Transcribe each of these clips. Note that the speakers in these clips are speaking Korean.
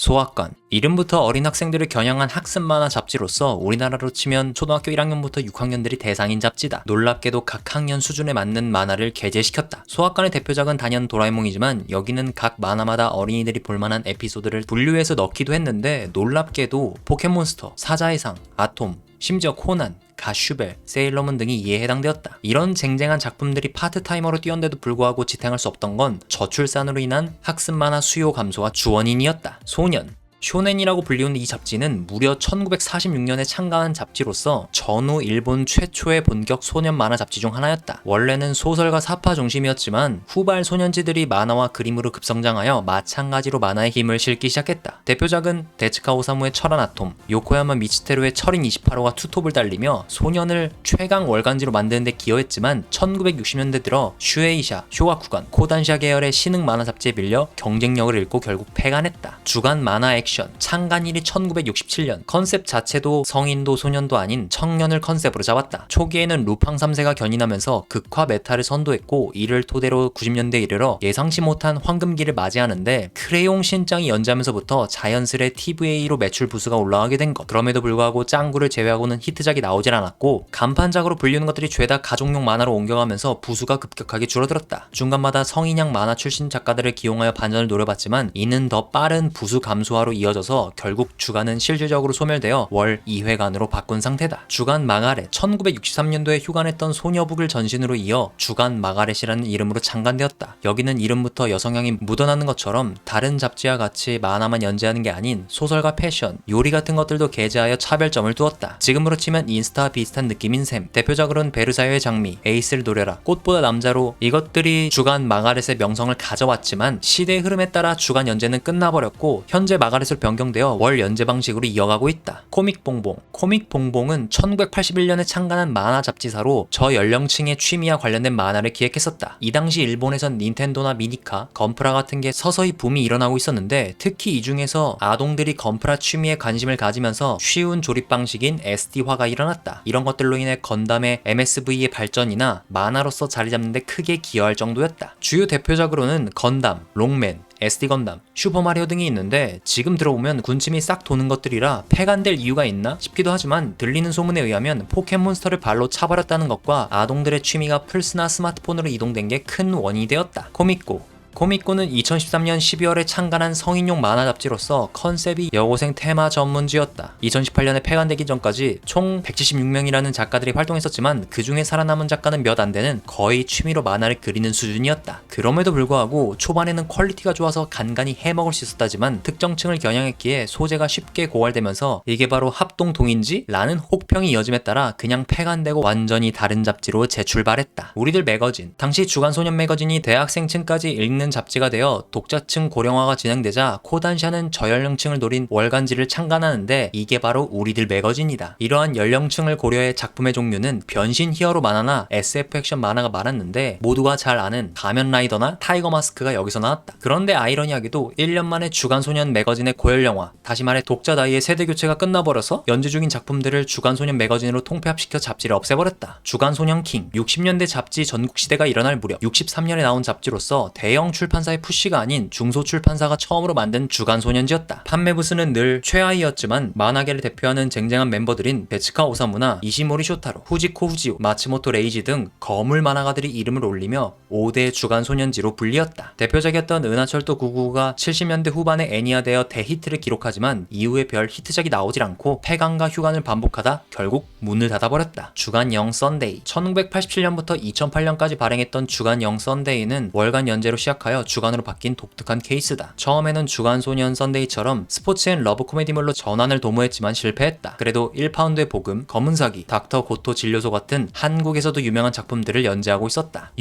소학관. 이름부터 어린 학생들을 겨냥한 학습 만화 잡지로서 우리나라로 치면 초등학교 1학년부터 6학년들이 대상인 잡지다. 놀랍게도 각 학년 수준에 맞는 만화를 게재시켰다. 소학관의 대표작은 단연 도라에몽이지만 여기는 각 만화마다 어린이들이 볼만한 에피소드를 분류해서 넣기도 했는데 놀랍게도 포켓몬스터, 사자의 상, 아톰, 심지어 코난, 가슈벨, 세일러문 등이 이에 해당되었다. 이런 쟁쟁한 작품들이 파트타이머로 뛰었는데도 불구하고 지탱할 수 없던 건 저출산으로 인한 학습 만화 수요 감소가 주원인이었다. 소년. 쇼넨이라고 불리우는 이 잡지는 무려 1946년에 창간한 잡지로서 전후 일본 최초의 본격 소년 만화 잡지 중 하나였다. 원래는 소설과 사파 중심이었지만 후발 소년지들이 만화와 그림으로 급성장하여 마찬가지로 만화의 힘을 실기 시작했다. 대표작은 데츠카 오사무의 철한 아톰, 요코야마 미치테루의 철인 28호가 투톱을 달리며 소년을 최강 월간지로 만드는 데 기여했지만 1960년대 들어 슈에이샤, 쇼가쿠간, 코단샤 계열의 신흥 만화 잡지에 밀려 경쟁력을 잃고 결국 폐간했다. 주간 만화 액션 창간일이 1967년. 컨셉 자체도 성인도 소년도 아닌 청년을 컨셉으로 잡았다. 초기에는 루팡 3세가 견인하면서 극화 메타를 선도했고 이를 토대로 90년대에 이르러 예상치 못한 황금기를 맞이하는데 크레용 신짱이 연재하면서부터 자연스레 TVA로 매출 부수가 올라가게 된 것. 그럼에도 불구하고 짱구를 제외하고는 히트작이 나오질 않았고 간판작으로 불리는 것들이 죄다 가족용 만화로 옮겨가면서 부수가 급격하게 줄어들었다. 중간마다 성인향 만화 출신 작가들을 기용하여 반전을 노려봤지만 이는 더 빠른 부수 감소화로 이어져서 결국 주간은 실질적으로 소멸되어 월 2회간으로 바꾼 상태다. 주간 마가렛. 1963년도에 휴간했던 소녀북을 전신으로 이어 주간 마가렛이라는 이름으로 창간되었다. 여기는 이름부터 여성향이 묻어나는 것처럼 다른 잡지와 같이 만화만 연재하는 게 아닌 소설과 패션, 요리 같은 것들도 게재하여 차별점을 두었다. 지금으로 치면 인스타와 비슷한 느낌인 셈. 대표작으로는 베르사유의 장미, 에이스를 노려라, 꽃보다 남자로 이것들이 주간 마가렛의 명성을 가져왔지만 시대의 흐름에 따라 주간 연재는 끝나버렸고 현재 마가렛으로 변경되어 월 연재 방식으로 이어가고 있다. 코믹봉봉. 코믹봉봉은 1981년에 창간한 만화 잡지사로 저연령층의 취미와 관련된 만화를 기획했었다. 이 당시 일본에선 닌텐도나 미니카, 건프라 같은 게 서서히 붐이 일어나고 있었는데 특히 이 중에서 아동들이 건프라 취미에 관심을 가지면서 쉬운 조립 방식인 SD화가 일어났다. 이런 것들로 인해 건담의 MSV의 발전이나 만화로서 자리 잡는 데 크게 기여할 정도였다. 주요 대표작으로는 건담, 롱맨, SD 건담, 슈퍼마리오 등이 있는데 지금 들어보면 군침이 싹 도는 것들이라 폐간될 이유가 있나 싶기도 하지만 들리는 소문에 의하면 포켓몬스터를 발로 차버렸다는 것과 아동들의 취미가 플스나 스마트폰으로 이동된 게 큰 원인이 되었다. 코미꼬. 코미꼬는 2013년 12월에 창간한 성인용 만화 잡지로서 컨셉이 여고생 테마 전문지였다. 2018년에 폐간되기 전까지 총 176명이라는 작가들이 활동했었지만 그 중에 살아남은 작가는 몇 안 되는 거의 취미로 만화를 그리는 수준이었다. 그럼에도 불구하고 초반에는 퀄리티가 좋아서 간간히 해먹을 수 있었다지만 특정층을 겨냥했기에 소재가 쉽게 고갈되면서 이게 바로 합동동인지? 라는 혹평이 이어짐에 따라 그냥 폐간되고 완전히 다른 잡지로 재출발했다. 우리들 매거진. 당시 주간소년 매거진이 대학생층까지 읽는 잡지가 되어 독자층 고령화가 진행되자 코단샤는 저연령층을 노린 월간지를 창간하는데 이게 바로 우리들 매거진이다. 이러한 연령층을 고려해 작품의 종류는 변신 히어로 만화나 SF 액션 만화가 많았는데 모두가 잘 아는 가면라이더나 타이거 마스크가 여기서 나왔다. 그런데 아이러니하게도 1년 만에 주간소년 매거진의 고열령화, 다시 말해 독자 나이의 세대교체가 끝나버려서 연재 중인 작품들을 주간소년 매거진으로 통폐합시켜 잡지를 없애버렸다. 주간소년 킹. 60년대 잡지 전국시대가 일어날 무렵 63년에 나온 잡지로서 대형 출판사의 푸시가 아닌 중소출판사가 처음으로 만든 주간소년지였다. 판매 부수는 늘 최하위였지만 만화계를 대표하는 쟁쟁한 멤버들인 데츠카 오사무나 이시모리 쇼타로, 후지코 후지오, 마츠모토 레이지 등 거물 만화가들이 이름을 올리며 5대 주간소년지로 불리었다. 대표작이었던 은하철도 999가 70년대 후반에 애니화되어 대히트를 기록하지만 이후에 별 히트작이 나오질 않고 폐간과 휴간을 반복하다 결국 문을 닫아버렸다. 주간영 썬데이. 1987년부터 2008년까지 발행했던 주간영 썬데이는 월간 연재로 시작하여 주간으로 바뀐 독특한 케이스다. 처음에는 주간소년 썬데이처럼 스포츠 앤 러브 코미디물로 전환을 도모했지만 실패했다. 그래도 1파운드의 복음, 검은사기, 닥터 고토 진료소 같은 한국에서도 유명한 작품들을 연재하고 있었다.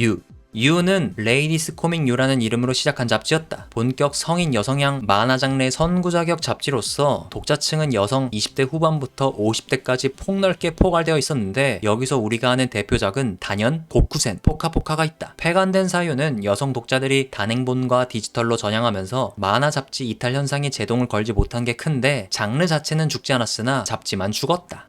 유는 레이디스 코믹 유라는 이름으로 시작한 잡지였다. 본격 성인 여성향 만화 장르의 선구자격 잡지로서 독자층은 여성 20대 후반부터 50대까지 폭넓게 포괄되어 있었는데 여기서 우리가 아는 대표작은 단연 고쿠센, 포카포카가 있다. 폐간된 사유는 여성 독자들이 단행본과 디지털로 전향하면서 만화 잡지 이탈 현상에 제동을 걸지 못한 게 큰데 장르 자체는 죽지 않았으나 잡지만 죽었다.